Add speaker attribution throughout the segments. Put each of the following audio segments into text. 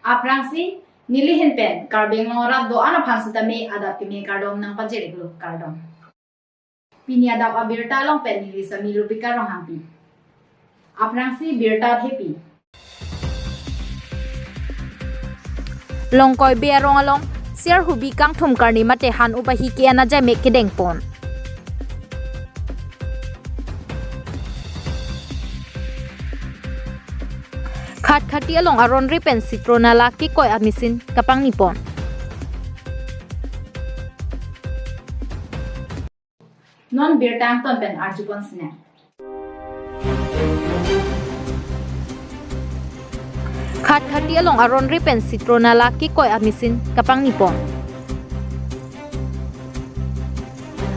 Speaker 1: Aprangsi nilihin pen karbeng ngorat do ana pansitame adap kime kardom nang pajeriglo kardom. Pini adap abirta long pen nilisa milu pikarong hampi. Aprangsi birta hepi.
Speaker 2: Longkoi berong along siar hubi kang thum karni mate han upahi ke ana jai mek kedeng pon. Khat khati along aron ripen citrona laki koi amisin kapang nipon.
Speaker 1: Non birtang ton pen arjupon sne.
Speaker 2: Khat khati along aron ripen citrona laki koi amisin kapang nipon.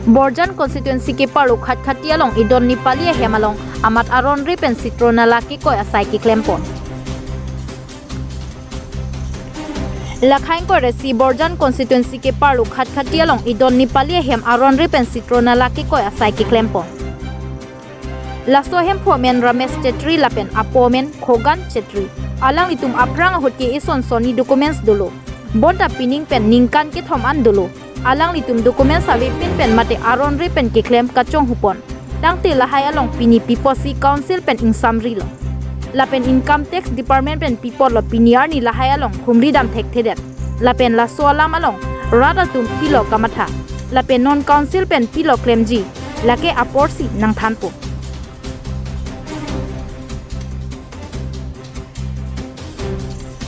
Speaker 2: Borjan constituency ke paru khat khati along idon nipali hemalong amat aron ripen citrona laki koi asai ki klempon. Lakhain ko resi Borjan constituency ke paru khat khati along idon nipali hem aron ripen citrona laki koi asai ki klempon. Lasto hem phomen Ramesh Chetri lapen apomen Khogan Chetri alang itum aprang hotke ison soni documents dolo bonta pining pen ningkan ke thom an dolo alang litum documents awe pin pen mate aron ripen ke claim kachong hupon tangte lahai along pini piposi council pen ingsamri lo lapen income tax department pen people lo piniar ni lahai along khumri dam thek thedet lapen la so alam along rada tum pilo kamatha lapen non council pen pilo claim ji lake aporsi nang thanpo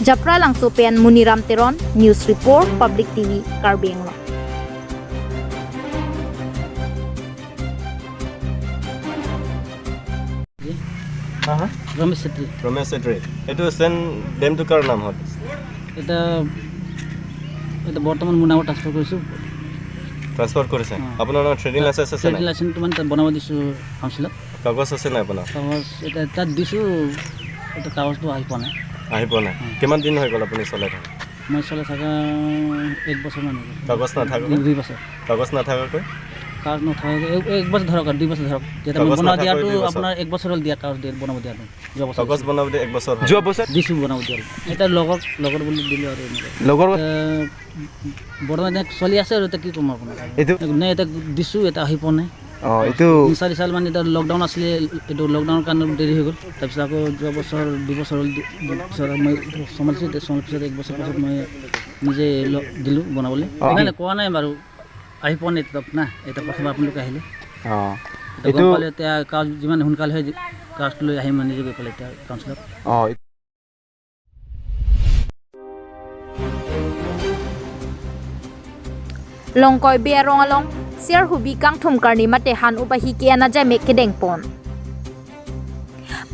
Speaker 2: Japra lang sopen Muniram Teron News Report Public TV Karbeng lo
Speaker 3: Ramesh Chetri.
Speaker 4: Ramesh Chetri. Itu sen dem tu kar naam hot.
Speaker 3: এটা বৰ্তমান মুনাও transfer কৰিছোঁ
Speaker 4: transfer কৰিছে আপোনাৰ trading licence আছে
Speaker 3: trading
Speaker 4: নাই
Speaker 3: licence মানে তাত বনাব দিছোঁ কাউন্সিলত
Speaker 4: কাগজ আছে নাই আপোনাৰ
Speaker 3: কাগজ এটা তাত দিছোঁ এটা কাগজটো আহি পোৱা নাই
Speaker 4: আহি পোৱা নাই কিমান দিন হৈ গ'ল আপুনি চলাই থকা
Speaker 3: মই চলাই থকা 1 বছৰমান হৈ গ'ল
Speaker 4: কাগজ নাথাকে
Speaker 3: 2 বছৰ
Speaker 4: কাগজ নাথাকাকৈ
Speaker 3: কাগজ নথকাকৈ 1 বছৰ ধৰক 2 বছৰ ধৰক যেতিয়া মই বনাব দিয়াটো আপোনাৰ 1 বছৰ হ'ল দিয়া কাগজ দিয়ে বনাব দিয়াটো যোৱা বছৰ
Speaker 4: কাগজ বনাব দিয়ে 1 বছৰ
Speaker 5: যোৱা বছৰ
Speaker 3: দিছোঁ বনাব দিয়া এটা লগৰ বুলি দিলোঁ আৰু
Speaker 5: লগৰ
Speaker 3: বৰ্তমান চলি আছে আৰু এতিয়া কি ক'ম আপোনাক
Speaker 5: এইটো
Speaker 3: নাই এটা দিছোঁ এটা আহি পোৱা নাই
Speaker 5: এইটো
Speaker 3: 4 সাল মানে এটা লকডাউন আছিলে এইটো লকডাউনৰ কাৰণে দেৰি হৈ গ'ল তাৰপিছত আকৌ যোৱা বছৰ 2 বছৰ হ'ল পিছত মই চম্ভালিছোঁ পিছত 1 বছৰ পাছত মই নিজে দিলোঁ বনাবলৈ সেইকাৰণে কোৱা নাই বাৰু আহি পোৱা নাই তাত না এটা প্ৰথমে আপোনালোকে আহিলে এইটো এতিয়া কাজ যিমান সোনকালে হয় কাজটো লৈ আহিম নিজে গৈ পেলাই এতিয়া কাউন্সিলত
Speaker 2: Longkoi berong along siar hubi kang thum karni mate han upahi ke ana jai mek kedeng pon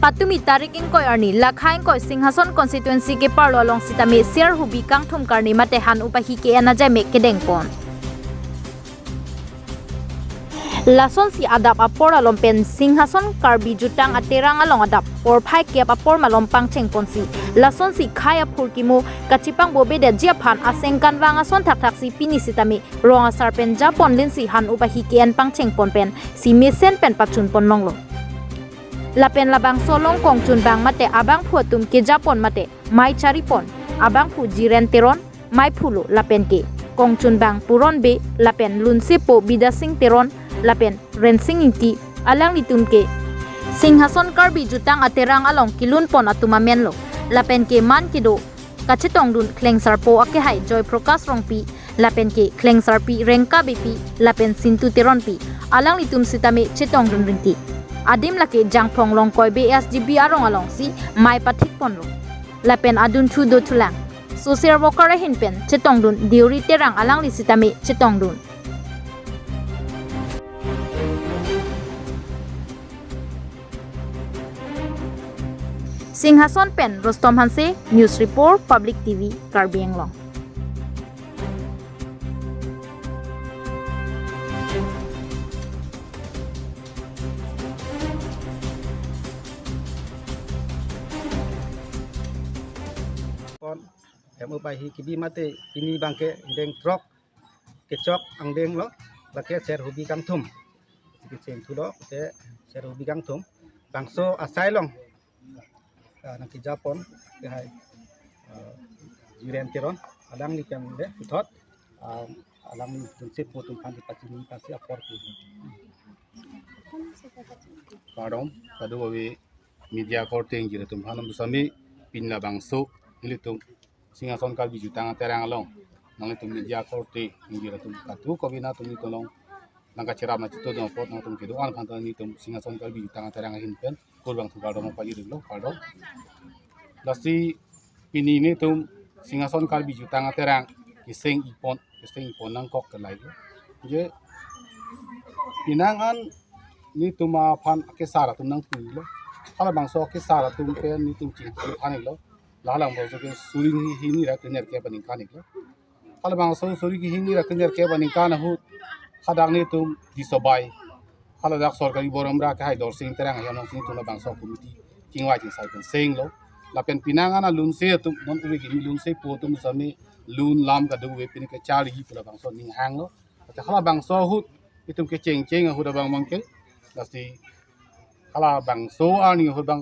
Speaker 2: Patumi tariking koi arni lakhain koi Singhason constituency ke parlo along sitame siar hubi kang thum karni mate han upahi ke ana jai mek kedeng pon Lason si adap apor alom pen Singhason karbi jutang aterang along adap por phai ke apor malom pangcheng ponsi Lason si khaya phurkimu kachipang bobe de jia phan asengkan wanga son thak thak si pini sitami ronga sarpen japon lin si han upahi ke an pangcheng pon pen si mesen pen pachun pon longlo Lapen labang solong kongchun bang mate abang phuatum ke japon mate mai chari pon abang phu jiren teron mai phulo lapen ke kongchun bang puron be lapen lunse po bidasing teron lapen rensing inti alang litum ke Singhason karbi jutang aterang along kilun pon atuma menlo lapen ke man kido kachetong dun klengsar po ake hai joy prokas rongpi lapen ke klengsar pi rengka bepi lapen sintu teron pi alang litum sitame chetong dun rinti adim lake jangphong longkoi BSGB arong along si mai pathik ponlo lapen adun thu do thulang social worker hin pen chetong dun diuri terang alang li sitame chetong dun Singhason pen Rostom Hanse News Report Public TV Karbeng Long
Speaker 6: Em upahi kibi mate ini bangke deng trok kecok ang deng lo bake ser hobi kang thum kiceng tu lo te ser hobi kang thum bangso asai long nanti Japon ke hai jiren tiron alang ni kan de utot alang ni tunse po tumpan di pacini pasi apor ku
Speaker 5: Pardon, kadu bawi media korting jira tum hanam sami pinna bangso ilitum singason kalbi jutang terang along nang tum media korting jira tum katu kobina tum ni tolong nangka cerap na cito dong pot nang tum kedu an phantan ni tum singason kalbi jutang terang hinpen kurbang tu kado mo paji dilo pardon lasi pini ni tum singason kalbi jutang terang kiseng ipon nang kok kelai je pinangan ni tuma phan ke sara tum nang pui lo hala bangso ke sara tum pe ni tum chi ani lo la lang bo ke suri hi ni ra kenyar ke baning kan lo hala bangso suri ki hi ni ra kenyar ke baning kan hu hadang ni tum di sobai hala dak sorkari borom ra ka hai dor sing terang ya nong sing tum la bangso committee kingwa chi sai pen sing lo la pen pinangan a lun se tum non uwe ki lun se po tum sami lun lam ka du we pin ke chari hi pula bangso ning hang lo ta hala bangso hu itum ke cheng hu da bang mang ke lasi kala bang so ani ho bang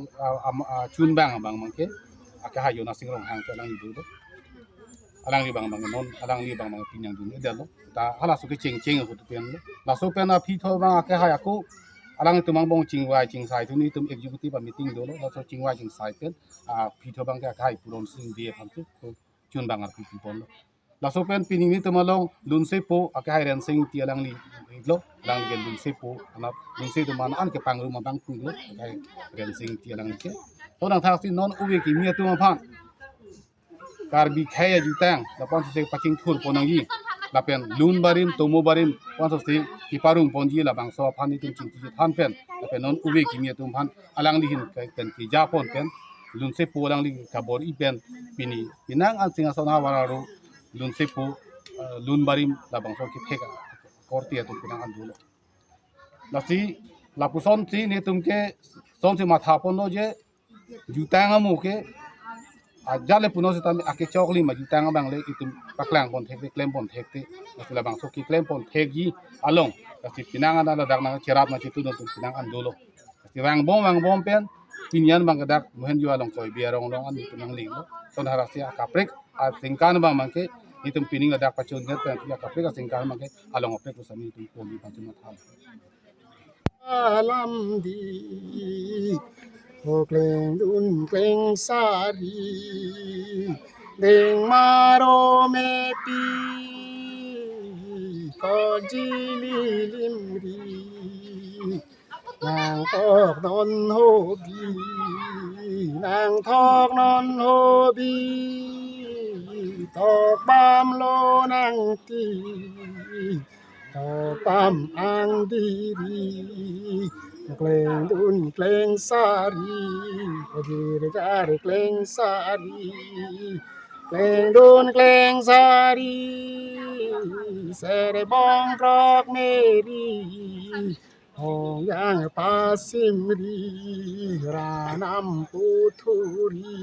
Speaker 5: chun bang bang mangke aka hayo na singrong hang ka lang idu alang li bang non alang li bang pinyang dun edel lo ta hala su ke cheng ho tu pen lo la so pen na phi tho bang aka haya ko alang tu mang bong ching wai ching sai tu ni tum executive meeting do lo la so ching wai ching sai pen phi tho bang ka hai puron sing die phan tu chun bang ar phi pon lo la so pen pining ni tumalong lun se po aka hai ren sing ti alang li lo lang gen lun se po anap lun se tu man an ke pang ru ma bang pu lo kai ren sing ti alang ke to nang thak si non uwe ki mia tu ma phan kar bi khaya ju tang la pon se paching thur ponang yi la pen lun barim tomo barim pon se ki parung pon ji la bang so phan ni tum ching ti than pen la pen non uwe ki mia tu phan alang li hin kai pen ki ja pon pen lun se po alang li ka bor i pen pini pinang an singa sona wararu lun se po lun barim la bang so ki theka korti atu pinang an dulo lasi lapuson si ni tumke son se matha pon no je jutang amu ke ajale puno se tami ake chokli ma jutang bang le itum paklang pon thek klem pon thek te la bang so ki klem pon thek gi along lasi pinang an la dak na cherap na chitu no tum pinang an dulo lasi wang bom pen pinyan bang dak mohen ju along koi biarong long an pinang ling lo son harasi akaprek a singkan bang mangke itum pining ada pachon net ya kapre ka singkar mangke along apre ko sami itum poli pachon mathal
Speaker 6: alam di ho kleng dun kleng sari deng maro me pi ko jili limri nang tok non ho bi nang thok non ho bi thok bam lo nang ti thok bam ang diri kleng dun kleng sari dir jar kleng sari kleng dun kleng sari sere bong rok meri hong yang pasimri ranam puturi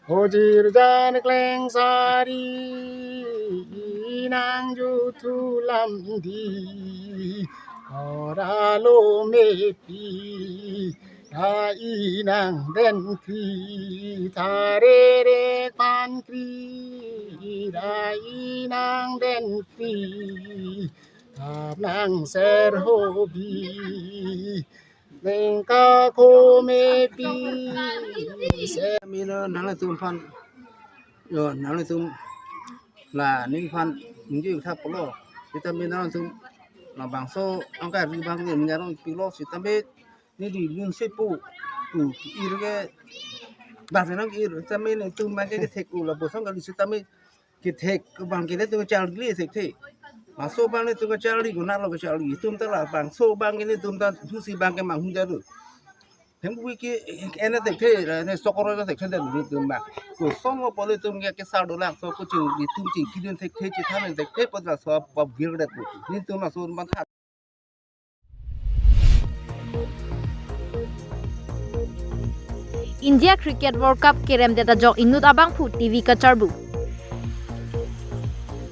Speaker 6: hojir jan kleng sari nang jutu lamdi ora lo mepi ai nang den kri thare re pan kri ai nang den kri nang ser hobi nengka ko mepi se
Speaker 7: mina nang tum phan yo nang tum la ning phan ngi tha polo vitamin nang tum la bang so ang ka ri bang ni nya rong pi lo si tambe ni di lun se pu tu i re ba se nang i tambe ni tum ma ke thek u la bo sang ka li si tambe ke thek bang ke le tu chal li se the ma so bang ni tu ka chal li ko na lo ka chal li tum ta la bang so bang ni tum ta thu si bang ke mang hu ja ru hem bu ki ene tek the ne sokoro la tek the ni tum ba ko som mo pole tum ke sa do la so ko chu ni tum chi ki den tek the chi tha ne tek the pa da so pa vir da ko ni tum na so ban tha
Speaker 2: India Cricket World Cup kerem deta jok inut abang pu TV kacharbu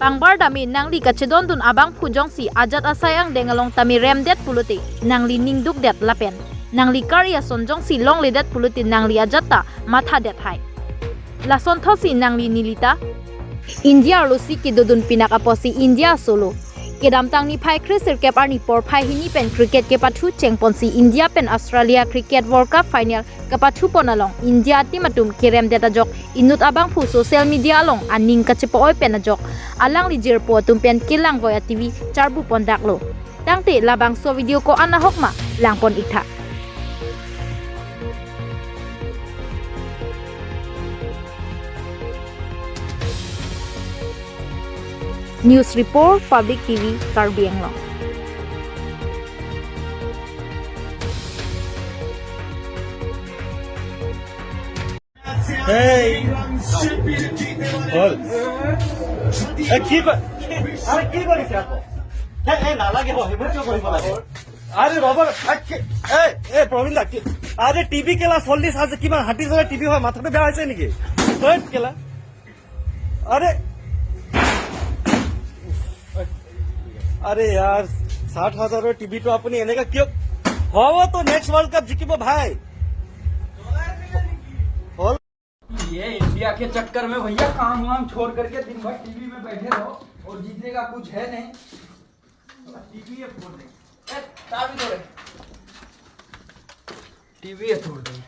Speaker 2: pangbar dami nangli kachedon dun abang pu jongsi ajat asayang dengalong tami remdet puluti nangli ningduk det lapen nangli karya sonjong si long lidat pulutin nangli ajata matha det hai lason thosi nangli nilita India lusi ki dodun pinak aposi India solo kedam tang ni phai krisir kep arni por phai hini pen cricket ke pathu chengpon si India pen Australia cricket World Cup final ke pathu ponalong India team atum kirem data jok inut abang phu social media along aning ka chepo oi pen jok alang li jir po tum pen kilang voya TV charbu pondak lo tangte labang so video ko ana hokma langpon ikha News Report Public TV Karbi Anglong
Speaker 8: আরে rubber প্রবীণ দা আরে TV কেলা চল্লিশ হাজার কিবা হাঁটি ধরে TV হয় মাথাটা বেয়া হয়েছে নাকি কেলা আরে अरे यार 60,000 टीवी तो अपनी एने का क्यों हो तो नेक्स्ट वर्ल्ड कप जीतिबो भाई
Speaker 9: ये इंडिया के चक्कर में भैया काम वाम छोड़ करके दिन भर टीवी में बैठे रहो और जीतने का कुछ है नहीं टीवी फोड़ देंगे टीवी छोड़ देंगे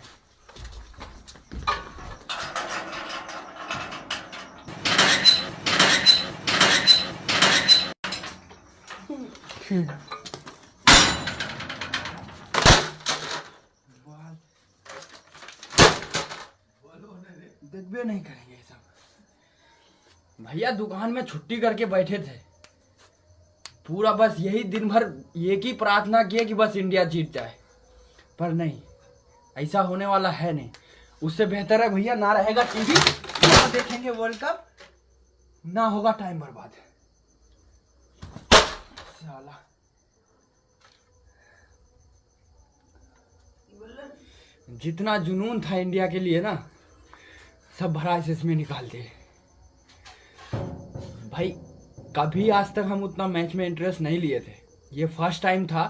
Speaker 9: देखबे नहीं करेंगे सब भैया दुकान में छुट्टी करके बैठे थे पूरा बस यही दिन भर एक ही प्रार्थना किए कि बस इंडिया जीत जाए पर नहीं ऐसा होने वाला है नहीं उससे बेहतर है भैया ना रहेगा टीवी ना देखेंगे वर्ल्ड कप ना होगा टाइम बर्बाद साला जितना जुनून था इंडिया के लिए ना सब भरा इसमें निकाल दिए भाई कभी आज तक हम उतना मैच में इंटरेस्ट नहीं लिए थे ये फर्स्ट टाइम था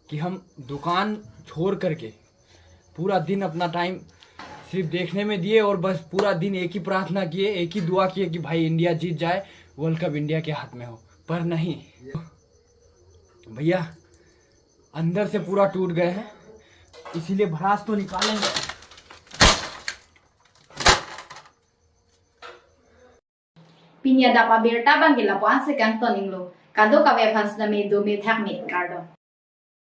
Speaker 9: कि हम दुकान छोड़ करके पूरा दिन अपना टाइम सिर्फ देखने में दिए और बस पूरा दिन एक ही प्रार्थना किए एक ही दुआ किए कि भाई इंडिया जीत जाए वर्ल्ड कप इंडिया के हाथ में हो पर नहीं भैया अंदर से पूरा टूट गए हैं इसीलिए भड़ास तो निकालेंगे
Speaker 1: Pinya dapat bertabang gila po ang sekang toning lo. Kado kawe fans na may dumi thak mit kardo.